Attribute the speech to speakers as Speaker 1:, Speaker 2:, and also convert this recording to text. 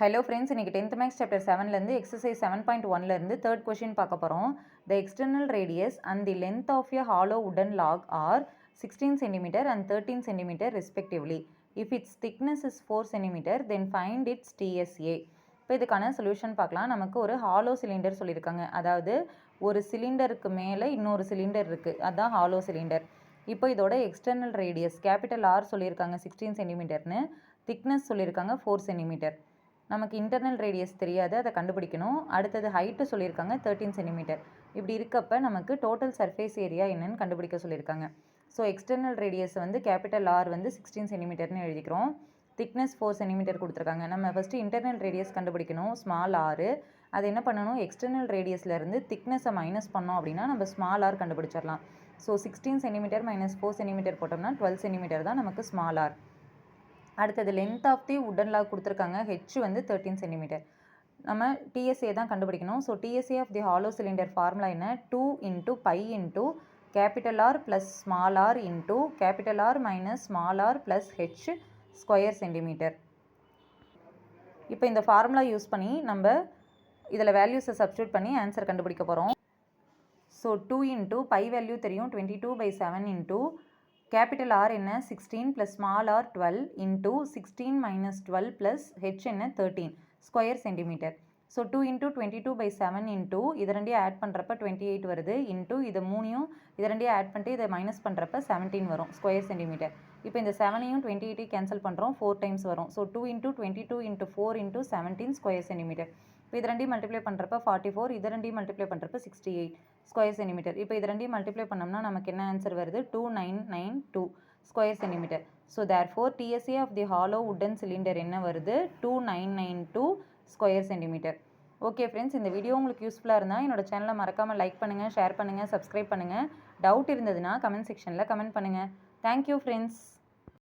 Speaker 1: Hello friends, இன்னைக்கு 10th maths chapter 7லேருந்து exercise 7.1லேருந்து தேர்ட் கொஷின் பார்க்க போகிறோம். The external radius and the length of a hollow wooden log are 16 cm and 13 cm respectively. If its thickness is 4 cm, then find its TSA. இப்போ இதுக்கான solution பார்க்கலாம். நமக்கு ஒரு hollow cylinder சொல்லியிருக்காங்க. அதாவது ஒரு சிலிண்டருக்கு மேலே இன்னொரு சிலிண்டர் இருக்குது, அதுதான் ஹாலோ சிலிண்டர். இப்போ இதோட எக்ஸ்டர்னல் ரேடியஸ் கேபிட்டல் ஆர் சொல்லியிருக்காங்க 16 சென்டிமீட்டர்னு, திக்னஸ் சொல்லியிருக்காங்க 4 சென்டிமீட்டர். நமக்கு இன்டர்னல் ரேடியஸ் தெரியாது, அதை கண்டுபிடிக்கணும். அடுத்தது ஹைட்டு சொல்லியிருக்காங்க 13 சென்டிமீட்டர். இப்படி இருக்கப்போ நமக்கு டோட்டல் சர்ஃபேஸ் ஏரியா என்னன்னு கண்டுபிடிக்க சொல்லியிருக்காங்க. ஸோ எக்ஸ்டர்னல் ரேடியஸ் வந்து கேபிட்டல் ஆர் வந்து 16 சென்டிமீட்டர்னு எழுதிக்கிறோம். திக்னஸ் 4 சென்டிமீட்டர் கொடுத்துருக்காங்க. நம்ம ஃபஸ்ட்டு இன்டர்னல் ரேடியஸ் கண்டுபிடிக்கணும், ஸ்மால் ஆர். அது என்ன பண்ணணும், எக்ஸ்டர்னல் ரேடியஸ்லேருந்து திக்னஸை மைனஸ் பண்ணோம் அப்படின்னா நம்ம ஸ்மால் ஆர் கண்டுபிடிச்சிடலாம். ஸோ 16 சென்டிமீட்டர் மைனஸ் 4 சென்டிமீட்டர் போட்டோம்னா 12 சென்டிமீட்டர் தான் நமக்கு ஸ்மால் ஆர். அடுத்தது லென்த் ஆஃப் தி வுடன் லாக் கொடுத்துருக்காங்க, ஹெச் வந்து 13 சென்டிமீட்டர். நம்ம டிஎஸ்ஏ தான் கண்டுபிடிக்கணும். So TSA of the hollow cylinder formula என்ன, 2 into pi into capital R plus small r into capital R minus small r plus H square centimetre. இப்போ இந்த formula use பண்ணி நம்ம இதில் வேல்யூஸை சப்ஸ்டியூட் பண்ணி ஆன்சர் கண்டுபிடிக்க போகிறோம். ஸோ 2 இன்ட்டு பை வேல்யூ தெரியும் 22/7 இன்ட்டு கேபிட்டல் ஆர் என்ன 16 plus small r 12 into 16 minus 12 plus H என்ன 13 square centimetre. So 2 into 22/7 into இதை ரெண்டையும் ஆட் பண்ணுறப்ப 28 வருது, இன்ட்டு இதை மூணையும் இதை ரெண்டையும் ஆட் பண்ணிட்டு இதை மைனஸ் பண்ணுறப்ப 17 வரும் ஸ்கொயர் சென்டிமீட்டர். இப்போ இந்த 7ஐயும் 28ஐயும் கேன்சல் பண்ணுறோம், 4 டைம்ஸ் வரும். So 2 into 22 into 4 into 17 square centimetre. இப்போ இது ரெண்டையும் மல்டிப்ளை பண்ணுறப்ப 44, இதை ரெண்டையும் மல்டிப்ளை பண்ணுறப்ப 68 ஸ்கொயர் சென்டிமீட்டர். இப்போ இது ரெண்டையும் மல்டிப்ளை பண்ணோம்னா நமக்கு என்ன ஆன்சர் வருது, 2992 square centimetre. So therefore TSA of the hollow வுடன் சிலிண்டர் என்ன வருது, 2992 ஸ்கொயர் சென்டிமீட்டர். ஓகே ஃப்ரெண்ட்ஸ், இந்த வீடியோ உங்களுக்கு யூஸ்ஃபுல்லாக இருந்தால் என்னோட சேனலை மறக்காமல் லைக் பண்ணுங்கள், ஷேர் பண்ணுங்கள், சப்ஸ்கிரைப் பண்ணுங்கள். டவுட் இருந்ததுன்னா கமெண்ட் செக்ஷனில் கமெண்ட் பண்ணுங்கள். Thank you friends.